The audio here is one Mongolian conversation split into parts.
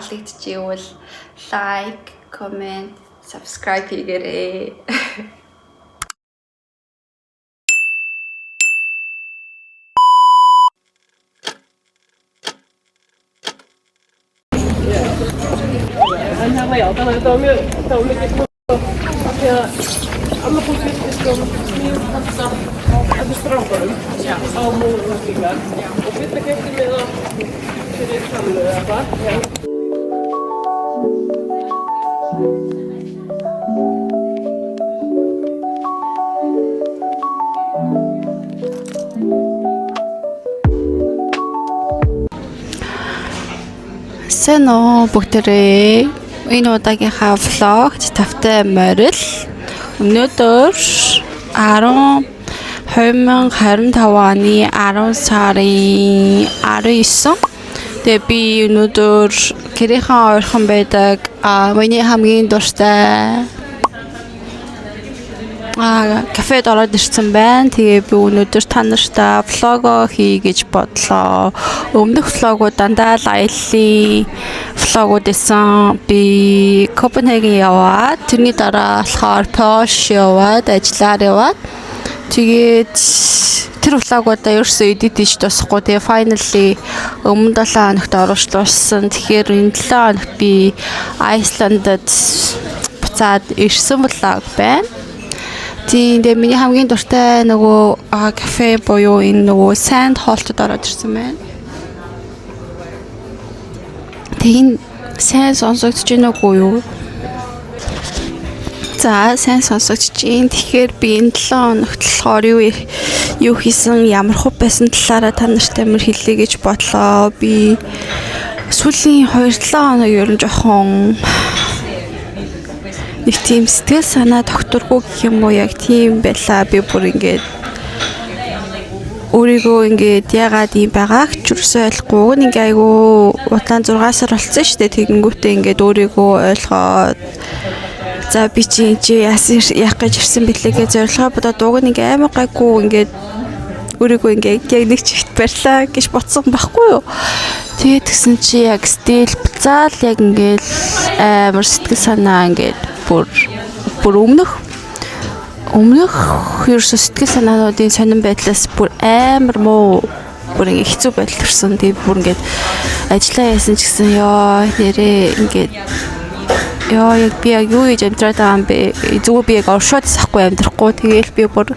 таалагдчихвэл like, comment, subscribe хийгээрэй. Alla positioner minst passa att strömmen. Ja, och målningar. Och vet du vad med då? Så det kan du va? Ja. Сэно бүгдээрээ энэ удаагийнхаа влог тавтай морил өнөөдөр 2025 оны 10 сарын 19. Тэгээ би өнөөдөр гэрийнхээ ойрхон байдаг миний хамгийн дуртай кафед ороод ирсэн байна. Тэгээ би өнөөдөр та нартай влого хий гэж бодлоо. Өмнөх влогууд дандаа аяллаа влогууд байсан. Би Копенгаген яваад тэрний дараа болохоор Польш яваад ажиллаар яваад тэгээд тэр влогуудаа ерөөсөө эдит хийж дуусахгүй. Тэгээ finally өмнө 7 хоногт оруулсан. Тэгэхээр энэ 7 хоногт би Айсландд буцаад ирсэн влог байна. Тэгээ миний хамгийн дуртай нөгөө кафе буюу энэ нөгөө Sand Holt-д ороод ирсэн байна. Тэгээ сайн сонсогдож байна уу юу? За сайн сонсогдож байна. Тэгэхээр би энэ 7 хоногт болохоор юу хийсэн, ямар хөө байсан талаараа та нартай амар хэлье гэж бодлоо. Би сүүлийн 2-7 хоног ер нь жоохон нэг тийм сэтгэл санаа тогтворгүй гэх юм уу, яг тийм байлаа. Би бүр ингээд өөрийгөө ингээд яагаад ийм байгааг ч юусэн ойлгохгүй. Уг нь ингээ айгу удаан 6 сар болсон шүү дээ. Тэгэнгүүтээ ингээд өөрийгөө ойлгоод за би чи яах гэж ирсэн бэлээгээ зорилгоо бодоод уг нь ингээ амар гайгүй ингээд өөрийгөө ингээ яг нэг чигт барьлаа гэж бодсон байхгүй юу. Тэгээд тэгсэн чи яг стил буцаал яг ингээд амар сэтгэл санаа ингээд бүр өмнөх ерөөсө сэтгэл санаануудын сонирн байдлаас бүр амар муу бүр ингэ хэцүү байдал төрсөн. Тэгээ бүр ингээд ажиллаа яасан ч гэсэн нэрээ ингээд яг би яг юу гэж амьдраад байгаа юм бэ? Зүгээр би яг оршоод сахгүй амьдрахгүй. Тэгээл би бүр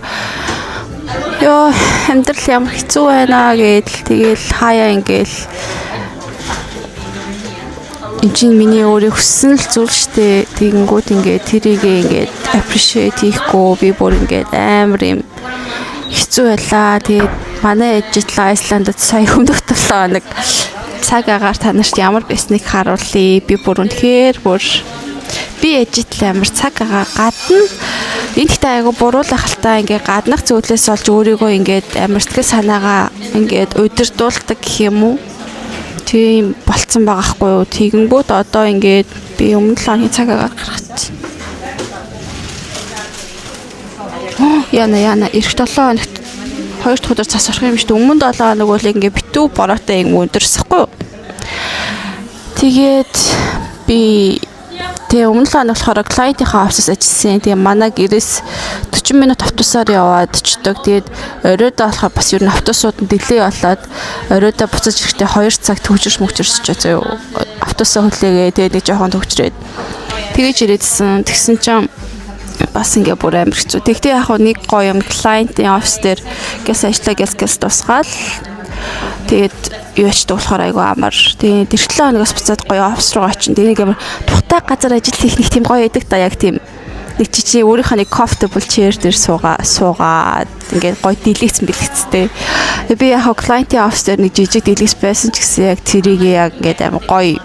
амьдрал ямар хэцүү байна гэдэл тэгээл хаяа ингээл энэ миний өөрөө хүссэн л зүйл штэ. Тэгэнгүүт ингээд тэрийг ингээд appreciate хийхгүй би бүр ингээд амар юм хэцүү байлаа. Тэгээд манай ээжлээ Айсландд сая өмнөх 7 хоног цаг агаар та нарт ямар байсныг харуулъя. Би бүр үнэхээр би ээжлээ амар цаг агаа гадна энэ ихтэй айгу буруулах хальтаа ингээд гаднах зүйлээс олж өөрийгөө ингээд амар сэтгэл санаагаа ингээд удирдуулдаг гэх юм уу. Тийм болцсон байгаа хгүй юу. Тэгэнгүүт одоо ингээд би өмнө 7 хоногийн цаг агаар гаргачих. Яна ирэх 7 хоногт 2 дахь өдөр цас орох юм шүү дээ. Өмнө 7 хоног бол ингээд битүү бороотой юм өндөрсөхгүй юу. Тэгээд би өмнө 7 хоног болохоор клиентийнхаа офисоос ажилласан. Тэгээ манай гэрээс 40 минут автобусаар яваад очдог. Тэгээд оройдоо болохоор бас ер нь автобусууд нь дэлээ болоод оройдоо буцаж ирэхдээ 2 цаг төвчөрч мөвчөрсөж заяа. Автобусаа хүлээгээ тэгээд нэг жоохон төвчрээд тэгэж ирээдсэн. Тэгсэн чинь бас ингээ бүр амар хэцүү. Тэгтээ яг нэг гоё юм клиентийн офис дээр гэс ажиллаа гэс тусгаал. Тэгээд юу ячдаг болохоор айгу амар. Тэгээд 7 хоногоос буцаад гоё офис руу очино. Тэгээд нэг амар тухтай газар ажил хийх нэг тийм гоё байдаг да. Яг тийм нэг чичи өөрийнхөө нэг comfortable chair дээр суугаад ингээд гоё дэлгэцсэн бэлгэцтэй. Тэгээд би яг клиентийн офис дээр нэг жижиг дэлгэц байсан ч гэсэн яг тэрийг яг ингээд амар гоё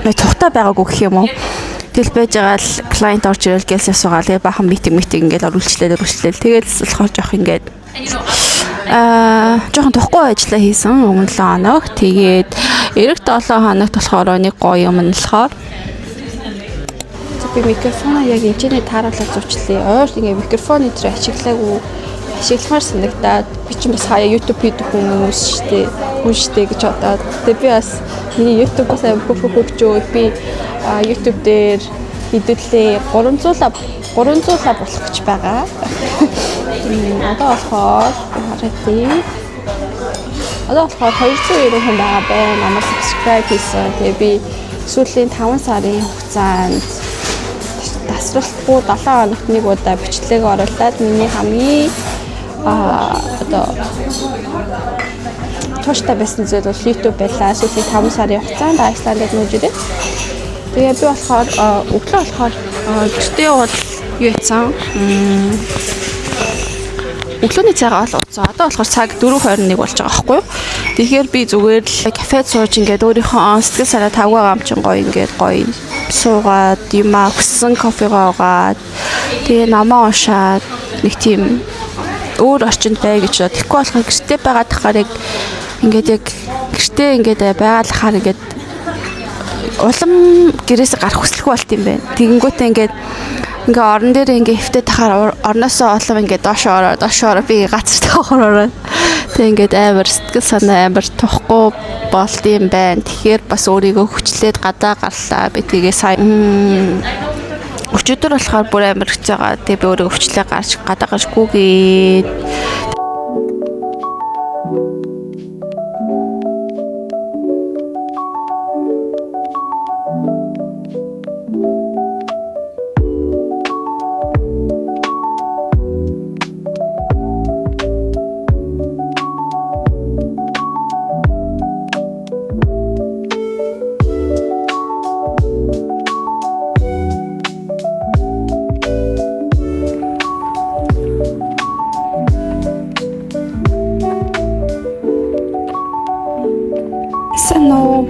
нэг тухтай байгаагүй гэх юм уу. Тэгэл байж байгаа л клиент орж ирэл гэлсээ суугаад тэгээ бахан митинг ингээд оруулчлаа. Тэгээд болохоор жоох ингээд жоохон тухгүй ажиллаа хийсэн өмнө 7 хоног. Тэгээд эх 7 хоногт болохоор нэг гоё юм нь болохоор би микрофон яг энэний тааруулаад зуучлаа. Ойр ингээ микрофон дээр ашигламар санагдаад би ч бас хаяа YouTube хүмүүс штэ гэж бодоод. Тэгээ би бас миний YouTube-аас хөгжөөд би YouTube дээр хэдүүлээ 300 болох гэж байгаа. Одоо болохоор харъя. Одоо болохоор 290 хүн байгаа байна. Намайг subscribe хийсэн. Тэгээ би сүүлийн 5 сарын хугацаанд тасралтгүй 7 хоногт нэг удаа бичлэг оруулаад миний хамгийн одоо тууштай байсан зүйл бол YouTube байлаа. Сүүлийн 5 сарын хугацаанд Iceland-д нүүж ирээд. Тэгээ би болохоор өглөө болохоор гэртээ бол юу яцсан? Өглөөний цагаа бол ууцсан. Одоо болохоор цаг 4:21 болж байгаа байхгүй юу? Тэгэхээр би зүгээр л кафед сууж ингээд өөрийнхөө сэтгэл санаа тавгаа гамчин гоё ингээд гоё суугаад юмаа хүссэн кофегоо уугаад тэгээ намаа уншаад нэг тийм өөр орчинд бай гэж бод. Тэгэхгүй болохоор гэртээ байгаа тахаар яг ингээд яг гэртээ ингээд байгаалахаар ингээд улам гэрээс гарах хүсэлгүй болт юм байна. Тэгэнгүүтээ ингээд орон дээр ингээ хөвтөд тахаар орноосоо олов ингээ доош ороо би газар таахаар ороод тэг ингээд амар сэтгэл санаа амар тухгүй болд юм байна. Тэгэхээр бас өөрийгөө хүчлээд гадаа гарлаа. Би тэгээ сая өчигдөр болохоор бүр амар хэцүү байгаа. Тэгээ би өөрийгөө хүчлээ гарч гадаа гарчгүйгээд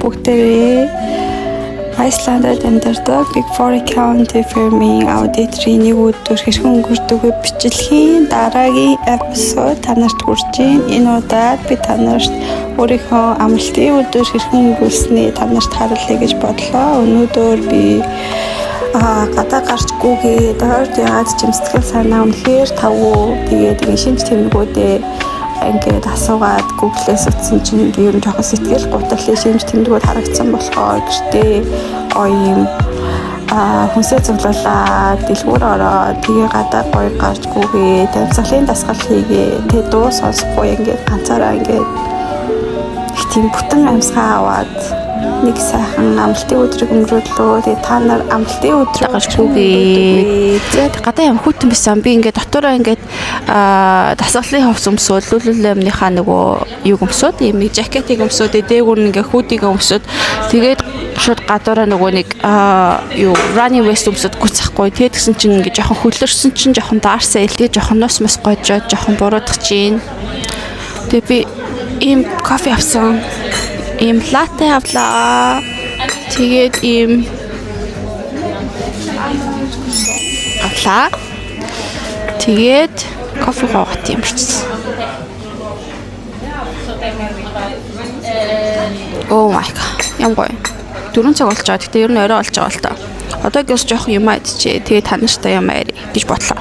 бүгдээрээ Iceland-д амьдардаг Victoria County Farming аудиторын нэг өдөр хэрхэн өнгөрдөг бичлэгийн дараагийн эпизод танарт хүрч байна. Энэ удаад би танарт өөрийнхөө амралтын өдөр хэрхэн өнгөрснээ танарт харуулъя гэж бодлоо. Өнөөдөр би гадаа гарчгүйгээ дөрөв яад чимстгэл санаа үнэхээр тавгүй. Тэгээд шинж тэмдгүүдээ ингээд асуугаад Google-ээс утсан чинь ер нь жоохон сэтгэл гутралын шинж тэмдгүүд харагдсан болохоор гэртээ гоё юм хүнсээ цуглуулаад дэлгүүр ороод тэгээ гадаа гоё гарч гүгээ дамсгалын дасгал хийгээ тэгээ дуу сонсохгүй ингээд ганцаараа ингээд их тийм бүтэн амьсгаа аваад нэг сайхан амралтын өдрийг өнгөрүүллөө. Тэгээ та нар амралтын өдрөө гарч гүгээ. Тэгээд гадаа юм хүйтэн байсан. Би ингээд дотоороо ингээд дасгалын хувцас өмсөөл лүлэлэмнийхаа нөгөө юг өмсөд юм жакетыг өмсөд дээгүүр ингээд хүүдийг өмсөд тэгээд шууд гадаараа нөгөө нэг юу running vest өмсөд гүцэхгүй. Тэгээд гэсэн чинь ингээд жоохон хөлөрсөн чинь жоохон даарсаа илгээ жоохон нос мос гойжоод жоохон буруудах чинь. Тэгээд би ийм кофе авсан. Ийм латте авлаа. Тэгээд ийм авлаа. Тэгээд кофе гоогт юм шигсэн. Oh my god. Ям гоё. 4 цаг болж байгаа. Гэтэ ер нь орой болж байгаа л та. Одоо гэс жоох юм айдчээ. Тэгээд танартай юм арий гэж бодлоо.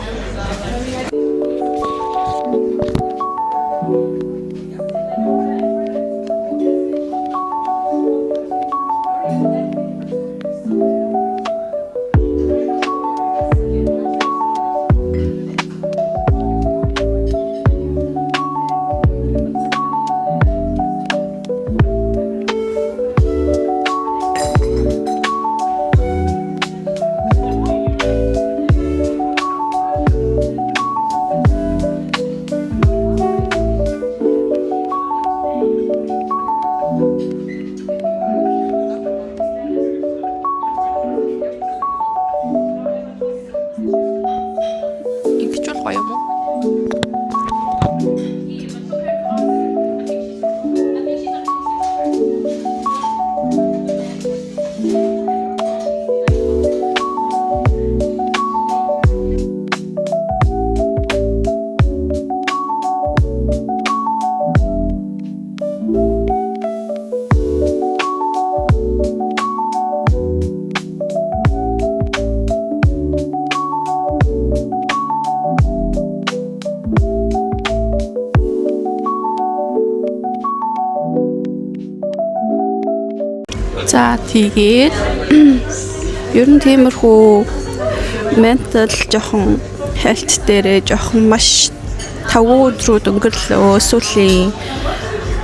За тэгээд ер нь тиймэрхүү ментал жоохон health дээрээ жоохон маш тавгүй өдрүүд өнгөрлөө. Сүүлийн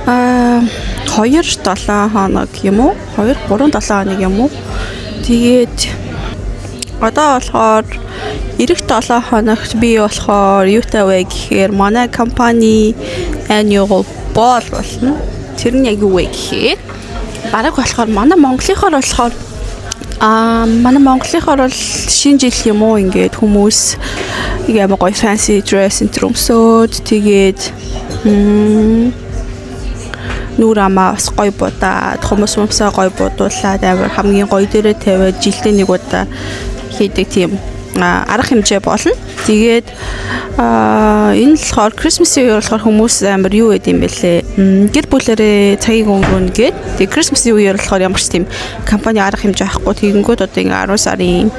2-7 хоног юм уу? 2-3-7 хоног юм уу? Тэгээд одоо болохоор эх 7 хоногт би болохоор юутай вэ гэхээр манай компани annual ball болно. Тэр нь яг юу вэ гэхээр бараг болохоор манай Монголынхоор болохоор манай Монголынхоор бол шинэ жил юм уу ингээд хүмүүс яг амар гоё fancy dress өнсөөд тэгээд нүүр амаа бас гоё будаад хүмүүс өмсөө гоё будуулаад амар хамгийн гоё дээрээ тавиад жилдээ нэг удаа хийдэг тийм арга хэмжээ болно. Тэгээд энэ л болохоор Christmas-ийн үеэр болохоор хүмүүс амар юу гэдэг юм бэлээ. Гэр бүлэрээ цагийг өнгөрөөнө гээд. Тэгээд Christmas-ийн үеэр болохоор ямар ч тийм компани арга хэмжээ авахгүй тэгэнгүүт одоо ингээ 10 сарын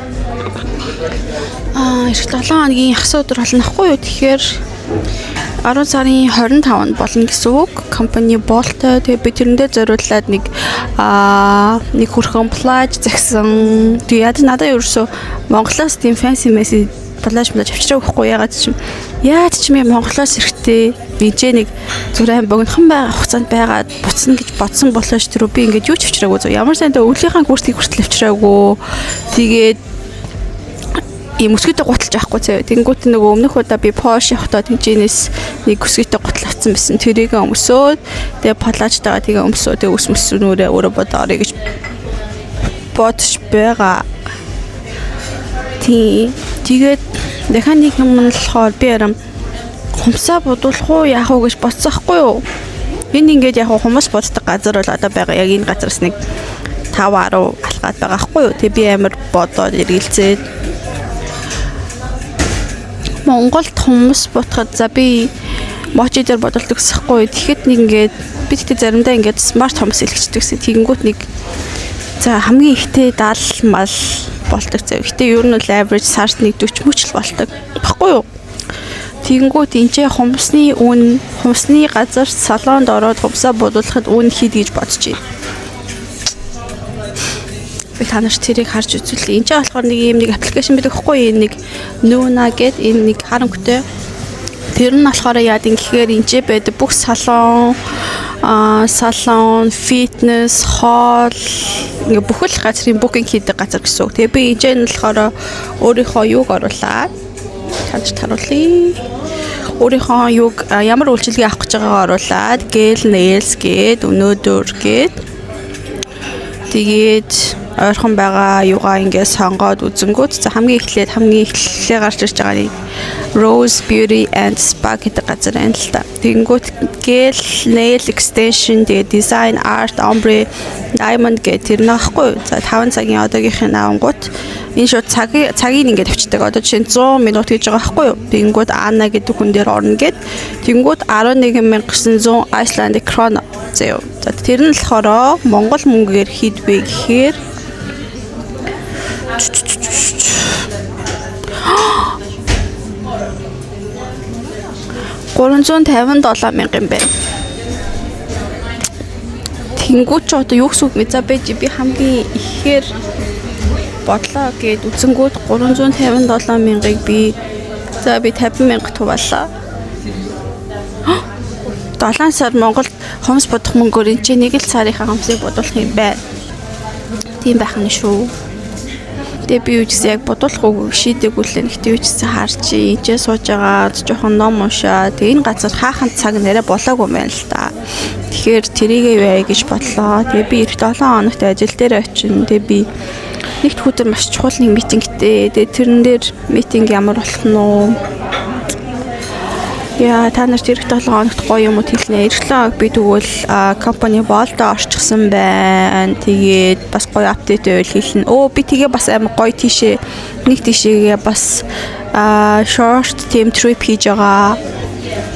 эх 7 хоногийн хагас өдөр болно ахгүй юу. Тэгэхээр 10 сарын 25-нд болно гэсэн үг. Компани болтой. Тэгээ би тэрэндээ зориуллаад нэг хүрхэн плаж загсан. Тэгээд надад ерөөсөө Монголоос тийм fancy messy плаж авчираагүй байхгүй ягаад ч юм. Яаж ч юм Монголоос ирэхдээ бижээ нэг зүрхэн богинохан байгаа хугацаанд байгаад буцна гэж бодсон болооч тэр би ингээд юу ч авчираагүй. Ямар сайндаа өвлийнхаа хүртгийг хүртэл авчираагүй. Тэгээд ийм өсгөтэй гуталж авахгүй заяа. Тэнгүүт нөгөө өмнөх удаа би Porsche явахдаа тэнцэнээс нэг өсгөтэй гутал авсан байсан. Тэрийг өмсөөд тэгээ плажтайгаа тэгээ өмсөө тэгээ өсмөснүүрээ өөрөө бодоорой гэж бодож байгаа. Тэгээд механик юм нь болохоор би арам хумсаа бодуулах уу яах уу гэж бодсон хгүй юу. Энэ ингээд яг хүмүүс боддог газар бол одоо байгаа. Яг энэ газараас нэг 5-10 алгаад байгаа хгүй юу. Тэгээ би амар бодоод эргэлзээд Монголд хүмүүс бодоход за би мочи дээр бодолдог гэсэхгүй. Тэгэхэд нэг ингээд би тэгтээ заримдаа ингээд смарт хүмүүс илгэждэг гэсэн. Тэгэнгүүт нэг за хамгийн ихтэй 70 мал болдог зав. Гэтэ ер нь бол average сард нэг 40 мөч л болдог. Баггүй юу? Тэгэнгүүт энэ хумсны газар салонд ороод хумсаа бодуулахад үн хийд гэж бодож байна. Би та нарт тэрийг харж үзүүлээ. Энд чинь болохоор нэг юм нэг аппликейшн байдаг хгүй энэ нэг Nuna гэдэг энэ нэг харанхуйтай. Тэр нь болохоор яад ингэхээр энд байдаг бүх салон, фитнес, хоол ингээ бүхэл газрын букинг хийдэг газар гэсэн үг. Тэгээ би энд нь болохоор өөрийнхөө юуг оруулаад таньж харуулъя. Өөрийнхөө юуг ямар үйлчилгээ авах гэж байгаагаа оруулаад gel nails гээд өнөөдөр гээд тэгээд ойрхон байгаа юугаа ингээ сонгоод үзэнгүүт за хамгийн эхлээ гарч ирж байгаа нэг Rose Beauty and Spa гэдэг газар байна л та. Тэгэнгүүт gel nail extension тэгээ design art ombre diamond гэдэг тэр нөхгүй. За 5 цагийн одоогийнхын авангууд энэ шууд цагийг ингээд авчдаг. Одоо жишээ нь 100 минут хийж байгаа байхгүй юу. Тэгэнгүүт Anna гэдэг хүн дээр орно гэд. Тэгэнгүүт 11900 Icelandic krona зөө. За тэр нь болохоор Монгол мөнгөөр хийдвэ гэхээр 357 мянга юм байна. Тэнгүүт ч одоо юу гэсэн үг вэ? За би хамгийн ихээр бодлоо гэд үзэнгүүт 357 мянгыг би 50 мянга туваалаа. 7 сар Монголд хомс бодох мөнгөөр энэ чинь нэг л сарынхаа хомсыг бодуулах юм байна. Тийм байх нь шүү. Тэгээ би юу ч гэсэн яг бодуулах уу шийдэггүй л нэгтэй юу ч гэсэн харж ичээ сууж байгаа жоохон ном уншаа. Тэгээ энэ газар хаахан цаг нэрэ болоогүй юм байна л та. Тэгэхээр тэрийгээ юу яа гэж бодлоо. Тэгээ би 7 хоногт ажил дээр очино. Тэгээ би нэгд өдөр маш чухал нэг митингтэй. Тэгээ тэрэн дээр митинг ямар болох нь уу? Яа та нарт 7 хоногт гоё юм уу хэлнэ. 7 би тэгвэл компани болдоо орчихсан байна. Тэгээд бас гоё апдейт байвал хэлнэ. Би тэгээ бас амар гоё тийшээгээ бас short team trip хийж байгаа.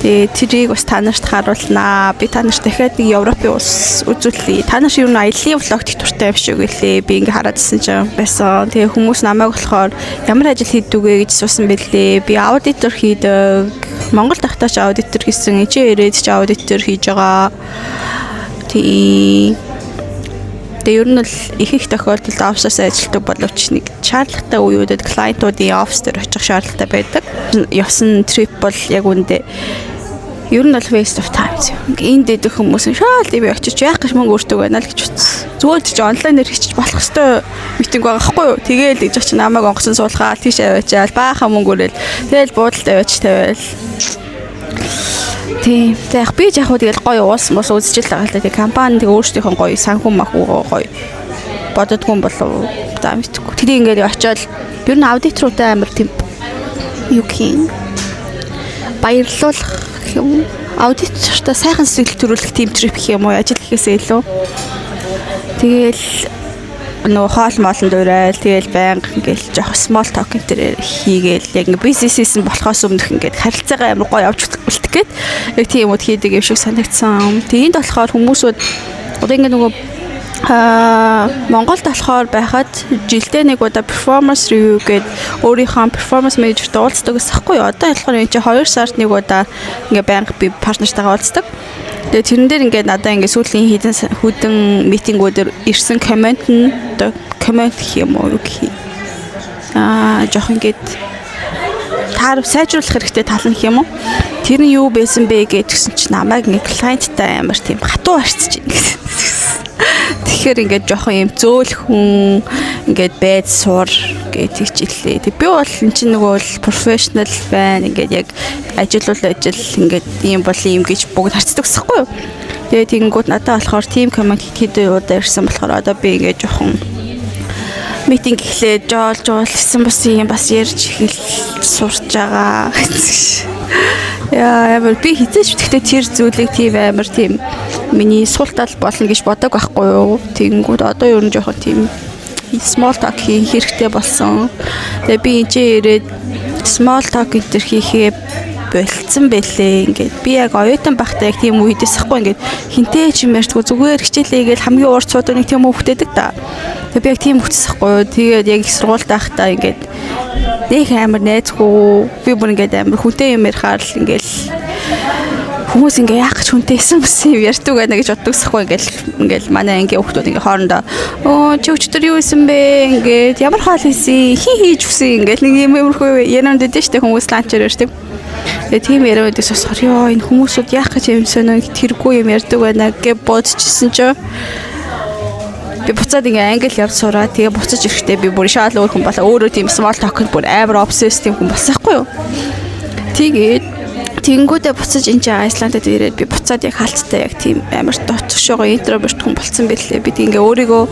Тэгээд тэрийг бас та нарт харуулнаа. Би та нарт дахиад нэг Европын улс үзүүлье. Та нар юу н аяллаа влогт их дуртай юм шиг үлээ. Би ингээ хараадсэн ч байсан. Тэгээ хүмүүс намайг болохоор ямар ажил хийдэг вэ гэж суусан бэлээ. Би аудитор хийдэг. Монгол тахтаач аудитор хийсэн. Ичээ ирээд ч аудитор хийж байгаа. Тэгээ ер нь л их тохиолдолд офсоос ажилладаг боловч нэг шаардлагатай үеүүдэд клиентуудын офс дээр очих шаардлагатай байдаг. Явсан трип бол яг үндэ ер нь бол waste of time. Энд дэдэх хүмүүс шаал тийм очиж яах гэж мөнгө өртөг байна л гэж утсан. Зүгээр ч онлайнаар хийчих болох хэвээр митинг байгаа хгүй юу? Тэгээл гэж очиж намайг онгоцон суулгаад тийш аваачаал баахан мөнгө өрөөл. Тэгэл буудалтай аваач тавиал. Тийм. Яг би яг хөө тэгэл гоё уусан бос үзчихэл байгаа л да. Тэг компани тэг өөрсдийнхөө гоё санхүү махуу гоё бододгүй болов за мэдгүй. Тэгээ ингээд очиод ер нь аудиторуудаа амар тийм юу гин баярлуулах юм. Аудитортай сайхан сэтгэл төрүүлэх тийм трип гэх юм уу ажил хийхээсээ илүү. Тэгэл нөө хоол моолн дуурайл тэгэл байнга ингээл жоох small talk энэ хийгээл яг ингээ бизнесээс нь болохоос өмнөх ингээд харилцаагаа амар гоё авч үлдэх гээд яг тийм юмуд хийдэг юм шиг санагдсан. Тэнд болохоор хүмүүсүүд одоо ингээ нөгөө Монголд болохоор байхад жилдээ нэг удаа performance review гэдэг өөрийнхөө performance manager-тэй уулздаг гэсэхгүй юу. Одоо болохоор энэ чинь 2 сард нэг удаа ингээ байнга би партнертайгаа уулздаг. Тэгээ тэрэн дээр ингээд надаа ингээд сүүлийн хідэн митингүүдээр ирсэн комент гэх юм уу гэх юм. Жоох ингээд таар сайжруулах хэрэгтэй тал нь гэх юм уу. Тэр нь юу байсан бэ гэдгсэн чинь намайг ингээд клиенттай амар тийм хатуу харьцаж байна гэсэн. Тэгэхээр ингээд жоохон юм зөөлхөн ингээд байд суур гэж хичээлээ. Тэг би бол эн чинь нөгөө л профешнл байна. Ингээд яг ажил ингээд ийм бол ийм гэж бүгд харцдаг гэсэхгүй юу. Тэгээ тэгэнгүүт надад болохоор team comment хийдэг удаа ирсэн болохоор одоо би ингээд жоохон митинг эхлээд жоолжсэн бас ярьж эхэл сурч байгаа. Яа амар би хизээч гэхдээ тэр зүйлийг тийм амар тийм миний суултал болно гэж бодог байхгүй юу. Тэгэнгүүт одоо ер нь жоохон тийм small talk хийх хэрэгтэй болсон. Тэгээ би энэ ирээд small talk энэ хийхээ болцсон байлээ. Ингээд би яг оюутан байхдаа яг тийм үедээс ахгүй ингээд хинтээ ч юм ярьдгүй зүгээр хичээлээгээл хамгийн урт суудаг нэг тийм хүүхдээдэг та. Тэгээ би яг тийм хүчсэхгүй юу. Тэгээд яг их сургуульд байхдаа ингээд нэг амар найзгүй би бүр ингээд амар хүнтэй юм ярихаар л ингээд хүмүүс ингээ яах гэж хүнтэйсэн юм ярьдаг байна гэж боддогсахгүй ингээл манай ангийн хүүхдүүд ингээ хоорондоо чи өчтөр юу исэн бэ ингээд ямар хоол хийсэн хийж өгсөн ингээл нэг юм юмрхүү ярианд дэдэж штэ хүмүүс ланчаар ярьдаг. Тэгээ тийм яриадаас сонсохоор ёо энэ хүмүүсүүд яах гэж юмсан нэ тэргүй юм ярьдаг байна гэж бодчихсон ч би буцаад ингээ англи явж сураа тэгээ буцаж ирэхдээ би бүр шал өөр хүн болоо өөрөө тийм small talk-д бүр амар obsessed тийм хүн болсоохгүй юу. Тэгээд тэнгүүдээ буцаж энэ жаа Исландд ирээд би буцаад яг хаалттай яг тийм амар доцшоогоо интроверт хүн болцсон байлээ. Би ингээ өөрийгөө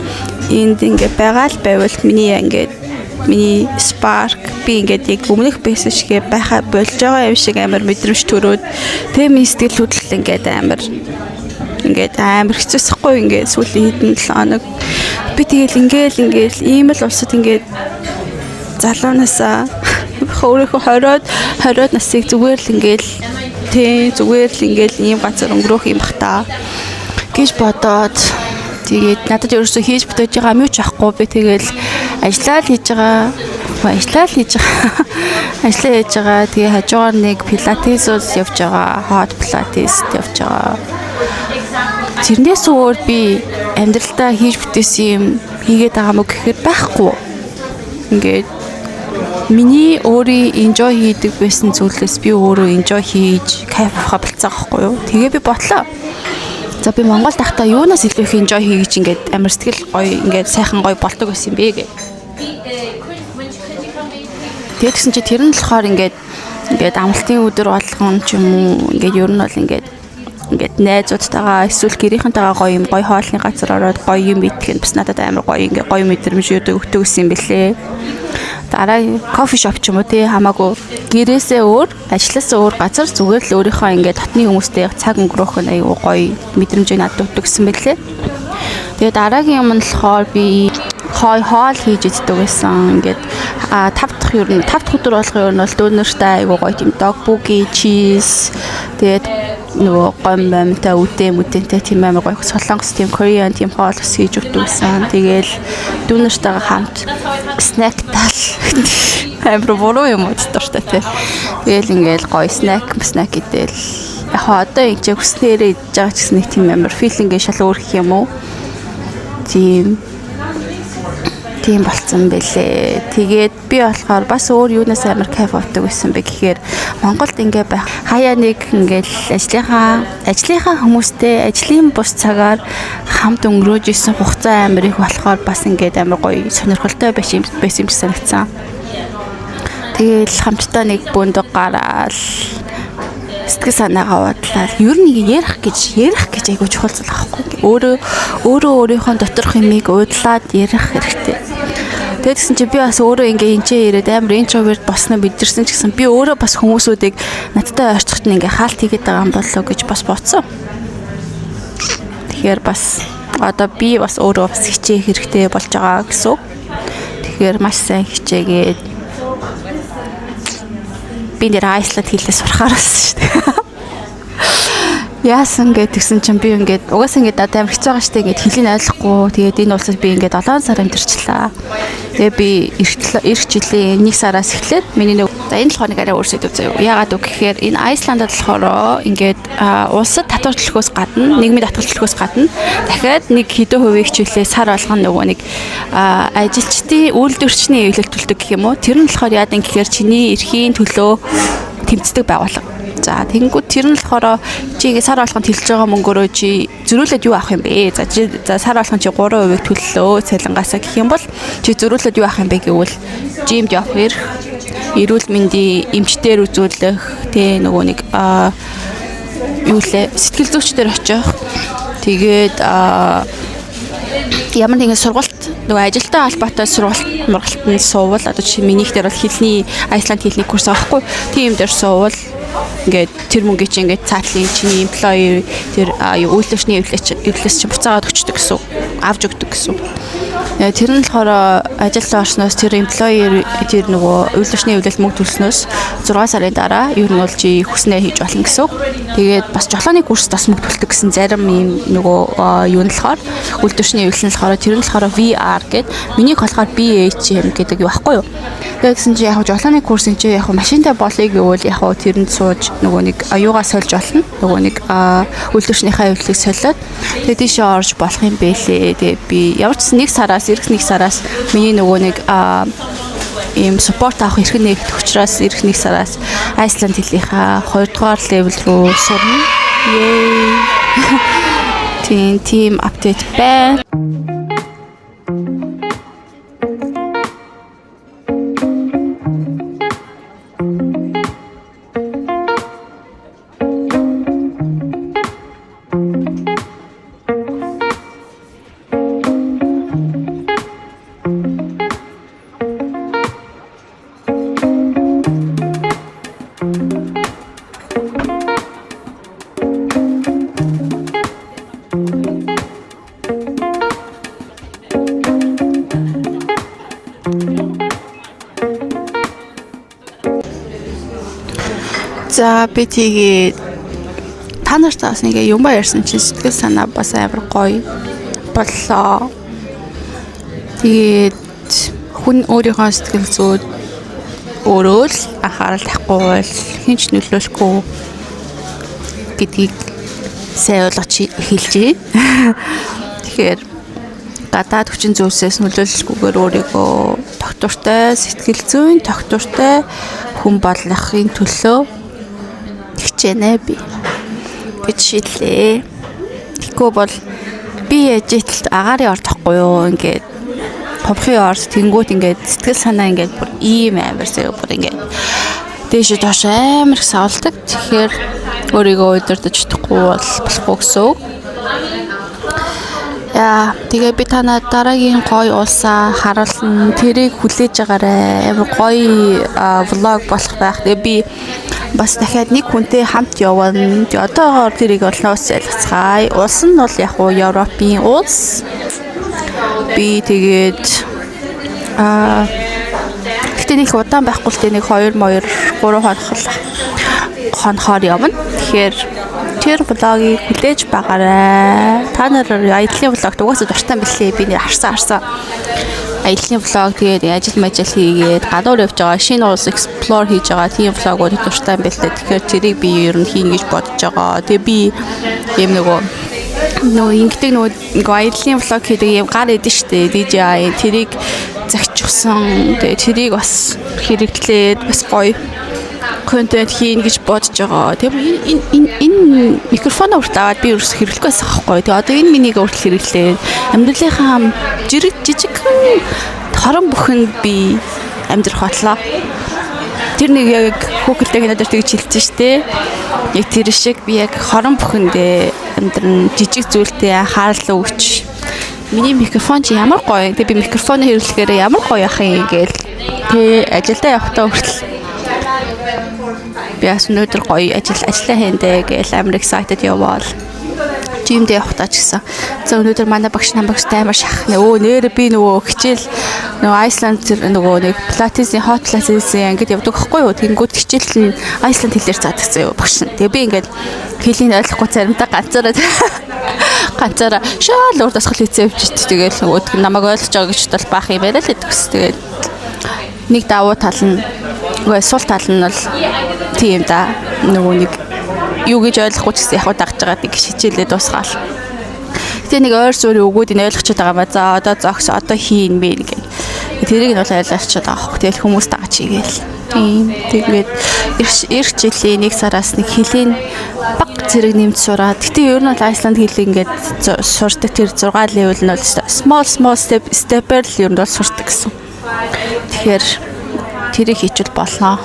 энд ингээ байгаа л байвал миний spark би ингээд яг өмнөх байсан шигээ байха болж байгаа юм шиг амар мэдрэмж төрөөд тэгээ миний сэтгэл хөдлөл ингээд амар хэцүүсэхгүй ингээд сүүлийн хэдэн 7 хоног би тэгэл ингээл ийм л улсад ингээд залуунаасаа өөрийнхөө 20 насыг зүгээр л ингээл ийм газар өнгөрөх юм бах та гэж бодоод тэгээд надад ерөөсөө хийж бүтээж байгаа юм юу ч ахгүй би тэгэл ажиллаа хийж байгаа тэгээ хажуугаар нэг пилатесууд явж байгаа hot pilates явж байгаа. Тэрнээс өөр би амьдралдаа хийж бүтээсэн юм хийгээд байгаа мөг гэхээр байхгүй. Ингээд миний өөрийн enjoy хийдэг байсан зүйлээс би өөрөө enjoy хийж кайф авах болцсон байхгүй юу. Тэгээ би бодлоо. За би Монголд тахта юунаас илүү их enjoy хийж ингээд амар сэтгэл гоё ингээд сайхан гоё болдог байсан юм бэ гэ. Тэгээд гэсэн чи тэр нь болохоор ингээд амралтын өдөр болгон ч юм уу ингээд ер нь бол ингээд найзуудтайгаа эсвэл гэрийнхэнтэйгээ гоё хоолны газар ороод гоё юм идэх нь бас надад амар гоё ингээд гоё мэдрэмж өгдөг гэсэн юм бэлээ. Дараа кофе шоп ч юм уу тий хамаагүй гэрээсээ өөр ажилласаа өөр газар зүгээр л өөрийнхөө ингээд хотны хүмүүстэй цаг өнгөрөөх нь аюу гоё мэдрэмж надад өгдөг гэсэн бэлээ. Тэгээд дараагийн юм нь болохоор би хоол хийж иддэг байсан. Ингээд 5 дахь өдөр болгоо ер нь бол дүүнертэй аюу гоё тийм дог буги чиз тэгээд нөгөө гомбамтай үдэнтэй тийм амар гоё солонгос тийм Korean тийм хоол ус хийж өгдөг байсан. Тэгээл дүүнертэйгээ хамт снэк тал амар буруу юм уу дуртай тий. Тэгээл ингээл гоё снэк идэл яг одоо ингэж хүснээрээ идэж байгаа ч гэсэн нэг тийм амар филинг шал өөр гэх юм уу. Тийм болцсон бэлээ. Тэгээд би болохоор бас өөр юунаас амар кайф авдаг байсан бэ гэхээр Монголд ингээ байх хаяа нэг ингээл ажлынхаа хүмүүстэй ажлын бус цагаар хамт өнгөрөөж исэн хугацаа амар их болохоор бас ингээд амар гоё сонирхолтой байсан юм санагдсан. Тэгээд хамтдаа нэг бөндөг гараад сэтгэл санаагаа бодлаа. Ер нь ярих гэж айгуу чухал зүйл аахгүй. Өөрийнхөө доторх юмыг уудлаад ярих хэрэгтэй. Тэгээд гэсэн чи би бас өөрөө ингээ энчээ ирээд амар интроверт босноо мэдэрсэн ч гэсэн би өөрөө бас хүмүүсүүдийг надтай ойрцохт нь ингээ хаалт хийгээд байгаа юм болоо гэж бас бодсон. Тэгэхээр бас одоо би бас өөрөө бас хичээх хэрэгтэй болж байгаа гэсэн. Тэгэхээр маш сайн хичээгээд би нэр Айсланд хэлээ сурахаар болсон шүү дээ. Яасан гэдгсэн чинь би ингээд угаасаа ингээд амар хэцүү байгаа штэ ингээд хэлийг ойлгохгүй. Тэгээд энэ улсад би ингээд 7 сар амьдарчлаа. Тэгээ би эх жилийн 1 сараас эхлээд миний нэг энэ болохоор нэг арай өөр сэдв заяа. Яагаад үг гэхээр энэ Айсландд болохоор ингээд улсад татвар төлөхөөс гадна, нийгмийн татвар төлөхөөс гадна дахиад нэг хэдэн хувийн хичээлээ сар болгоно нөгөө нэг ажилчдын үйлдвэрчний эвлэл төлдөг гэх юм уу. Тэр нь болохоор яадаг гэхээр чиний эрхийн төлөө тэмцдэг байгууллага. За тэгэнгүүт тэр нь болохоор чи ингээ сар болгонд хэлж байгаа мөнгөөрөө чи зөрүүлээд юу авах юм бэ? За сар болгонд чи 3% төллөө цалингаасаа гэх юм бол чи зөрүүлээд юу авах юм бэ гэвэл жимд явах эрх, эрүүл мэндийн эмчтэр үзүүлэх, тэ нөгөө нэг юу лээ сэтгэл зүйчдэр очих. Тэгээд ямар нэгэн сургалт нөгөө ажилтай холбоотой сургалтанд суувал одоо чи минийх дээр бол хэлний Айсланд хэлний курс авахгүй тийм дээр суувал ингээд тэр мөнгө чи ингээд цаатлын чиний employee тэр үйлдвэрчний эвлэлээс чи буцаагаад өгчдөг гэсэн авч өгдөг гэсэн. Тэр нь болохоор ажилд орсноос тэр employee тэр нөгөө үйлдвэрчний эвлэлд мөнгө төлснөөс 6 сарын дараа ер нь бол чи хүснээ хийж болно гэсэн. Тэгээд бас жолооны курс бас мөнгө төлдөг гэсэн зарим юм нөгөө юу нь болохоор үйлдвэрчний эвлэл нь болохоор тэр нь болохоор VR гэдэг миний болохоор BHM гэдэг юу байхгүй юу. Тэгсэн чи яг жолооны курс энэ чи яг машинтай болъё гэвэл яг тэрэнд сууж нөгөө нэг аюугаа сольж болно. Нөгөө нэг үйлдвэрчнийхээ эвлэлийг солиод тэгээд тийшээ орж болох юм бэлээ. Тэгээд би ямар ч 1 сараас миний нөгөө нэг ийм support авах эрх нэгдэх учраас эх 1 сараас Айсланд хэлийнхаа 2 дугаар левел рүү сурна. Тийм апдейт байна. За би тэгээ та нартай бас нэг юм ярьсан чинь сэтгэл санаа бас амар гоё боллоо. Тэгээд хүн өөрийнхөө сэтгэл зүйд өөрөө л анхаарал тавихгүй бол хинч нөлөөлөхгүй гэдгийг сайн ойлгож хэлжээ. Тэгэхээр гадаад хүчин зүйлсээс нөлөөлөхгүйгээр өөрийгөө тогтвортой, сэтгэл зүйн тогтвортой хүн болгохын төлөө хичээнэ би гэж шийдлээ. Тэгэхгүй бол би ажилд агарын ордохгүй юу ингээд ховхын орд тэнгуут ингээд сэтгэл санаа ингээд бүр ийм амар зэрэг бүр ингээд дээш доош амар их савлдаг. Тэгэхээр өөрийгөө удирдах чадахгүй болохгүй гэсэн. Яа, тэгээ би танаа дараагийн гоё улсаа харуулна. Тэрийг хүлээж агаарай. Амар гоё влог болох байх. Тэгээ би бас дахиад нэг хүнтэй хамт явна. Одоогоор тэрийг олноос ялцгаая. Улс нь бол яг уу Европын улс. Би тэгээд гэтээ нэг удаан байхгүй л тэ нэг 2-3 хонохоор явна. Тэгэхээр тэр влогийг хүлээж байгаарай. Та нар аяллаа влогт угаасаа дуртай билээ. Би нэр харсан. Аяллаа влог тэгээд ажил хийгээд гадуур явж байгаа шинэ улс explore хийж байгаа тийм влогууд дуртай билээ. Тэгэхээр тэрийг би ер нь хийнэ гэж бодож байгаа. Тэгээ би ийм нөгөө нөө ингэдэг нөгөө аяллаа влог хийдэг юм гар идэв штэ DJI тэрийг загчсан. Тэгээ тэрийг бас хэрэглээд бас гоё контент хийн гэж бодож байгаа. Тэгээ энэ микрофон урт аваад би өөрөөсөө хэрэглэхгүй байсан байхгүй. Тэгээ одоо энэ минийг өөртөө хэрэглээд амьдралынхаа жижиг хорон бүхэнд би амьдрах бодлоо. Тэр нэг яг хүүхэлдэйг надад тэгж хэлж штэ. Яг тэр шиг би яг хорон бүхэндээ амьдран жижиг зүйлдээ анхаарлаа өгч. Миний микрофон чи ямар гоё. Тэгээ би микрофоны хэрэглэхээр ямар гоё ах юм гээл. Тэгээ ажилдаа явахдаа хүртэл би бас өнөөдөр гоё ажиллаа хийндэ гээл амар excited яваал. Жимдээ явахдаа ч гэсэн. За өнөөдөр манай багш намайг амар шахна. Нээр би нөгөө хичээл нөгөө Айсланд нөгөө нэг Pilates-ийн hot Pilates-ийн ангид явдаг байхгүй юу? Тэнгүүд хичээл нь Айсланд хэлээр заадагсан юу багш нь. Тэгээ би ингээд хэлийг ойлгохгүй заримдаа ганцаараа шал урд асгал хийцээ явчих. Тэгээд нөгөө намайг ойлгож байгаа гэж бол баах юм яриа л гэдэг ус. Тэгээд нэг давуу тал нь нөгөө сул тал нь бол тийм да. Нөгөө нэг юу гэж ойлгохгүй ч гэсэн яг дагж байгаа нэг хичээлээ дуусгаал. Гэтэ нэг ойр зургийн өгөөд энэ ойлгочиход байгаа ба. За одоо зогс одоо хийн бэ гэх. Тэрийг нь бол ойлгочиход байгаа хөх. Тэгэл хүмүүс дагаж игээл. Тийм. Тэгээд эрх жилийн 1 сараас нэг хилийн баг зэрэг нэмж сураад. Гэтэ ер нь бол Айсланд хэлийг ингээд сурдаг тэр 6 level нь бол small step-ээр л ер нь бол сурдаг гэсэн. Тэгэхээр тэрийг хийчихвэл болно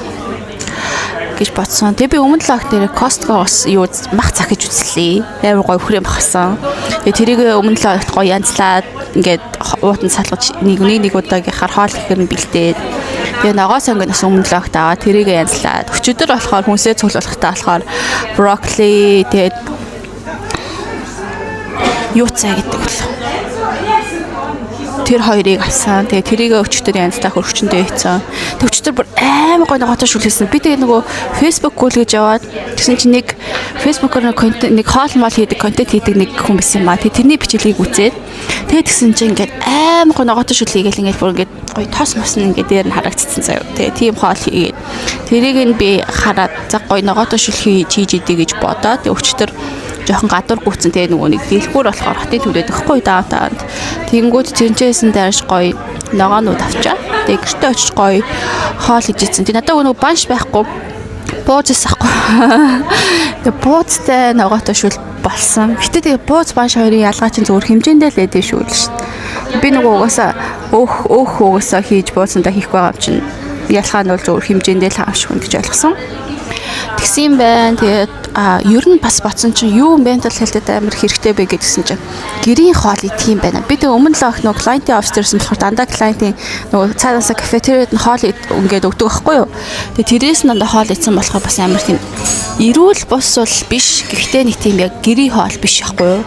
гэж бодсон. Тэгээ би өмнө л дээр Costco-гоос юу мах захиж үзлээ. Амар гоё хүрэм бахсан. Тэгээ тэрийг өмнө л гоё янзлаад ингээд уутан салгаж нэг удаагийнхаар хоол ихээр нь бэлдээд. Тэгээ ногоос ингээд бас өмнө л аваад тэрийг янзлаад. Өчигдөр болохоор хүнсээ цуглуулахтаа болохоор брокколи тэгээд юу цай гэдэг л. Тэр хоёрыг авсан. Тэгээ тэрийг өчтөр янзлах хөрчөндөө хийцэн. Тэг өчтөр бүр амар гоё ногоотой шүлгэсэн. Би тэгээ нөгөө Facebook гүйлгэж яваад тэгсэн чинь нэг Facebook-оор контент нэг хоол мол хийдэг контент хийдэг нэг хүн байсан юм аа. Тэрний бичлэгийг үзээд тэгээ тэгсэн чинь ингээд амар гоё ногоотой шүлгэгээл ингээд бүр ингээд гоё тос мос нь ингээд дээр нь харагдчихсан заяа. Тэгээ тийм хоол хийгээд тэрийг нь би хараад за гоё ногоотой шүлхий хийж идэ гэж бодоод өчтөр жоохон гадуур гүйтсэн тэгээ нөгөө нэг дэлгүүр болохоор хотын төвлөд өгөхгүй даатаад тэнгүүд тэнцээсэн дайрш гоё ногоонууд авчаа. Тэгээ гэртээ очиж гоё хоол хийжсэн. Тэгээ надад нөгөө банш байхгүй бууз ахгүй. Тэгээ буузтай ногоотой шүл болсон. Гэтэ тэгээ бууз банш хоёрын ялгаа чинь зөвхөн хэмжээндээ л эдээ шүүл шүү дээ. Би нөгөө угаасаа угаасаа хийж буузандаа хийх байгаа юм чинь ялгаа нь бол зөвхөн хэмжээндээ л хаашгүй гэж ойлгосон. Тэгсэн юм байна. Тэгээд ер нь бас бодсон чинь юу ментал хэлтэд амар хэрэгтэй бэ гэдгсэн чинь гэрийн хоол идэх юм байна. Би тэг өмнө л ах нөгөө клиентийн офстерсэн болохоор дандаа клиентийн нөгөө цаанаасаа кафетериуд нь хоол ингээд өгдөг байхгүй юу. Тэгээд тэрээс нь дандаа хоол идсэн болохоор бас амар тийм эрүүл бус бол биш. Гэхдээ нэг тийм яг гэрийн хоол биш байхгүй юу.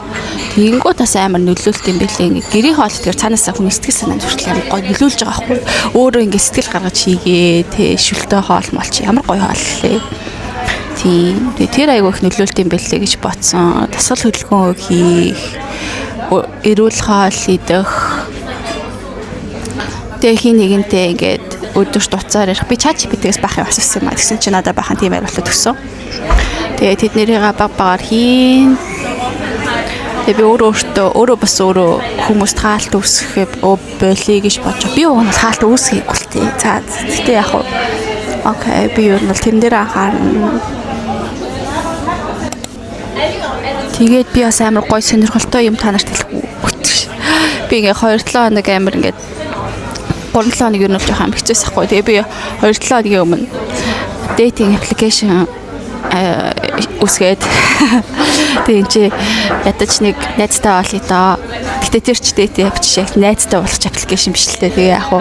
Тэгэнгүүт бас амар нөлөөлт юм бэлээ. Ингээд гэрийн хоол тэгэхээр цаанаасаа хүн сэтгэл санаанд хүртэл амар гоё нөлөөлж байгаа байхгүй юу. Өөрөө ингээд сэтгэл гаргаж хийгээ тэ шүлтэй хоол мол чи ямар гоё хоол лээ. Тийм. Тэр айгүй их нөлөөлт юм бэлээ гэж бодсон. Дасгал хөдөлгөөн хийх, эрүүл хоол идэх. Тэгээ хин нэгэнтэй ингээд өдөр туцаар ярих. Би ChatGPT-гээс бах юм асуусан юм а. Тэгсэн чинь надад бахан тийм хариулт өгсөн. Тэгээ тэднэрийг баг хийн. Тэгээ би өөрөө бас хүмүүст хаалт үүсгэх болий гэж бодож. Би уг нь хаалт үүсгэхгүй л тий. За тэгтээ яг уу. Окей, би ер нь тэрэн дээр анхаарна. Тэгээд би бас амар гоё сонирхолтой юм та нарт хэлэх үү. Би ингээ 2-7 хоног амар ингээд 3-7 хоног ер нь жоохон амигцээс ахгүй. Тэгээ би 2-7 хоногийн өмнө dating application үсгээд тэгээ чи ядаж нэг найзтай болъё доо. Гэтэ тэр ч dating app шиг найзтай болох application биш л дээ. Тэгээ яг уу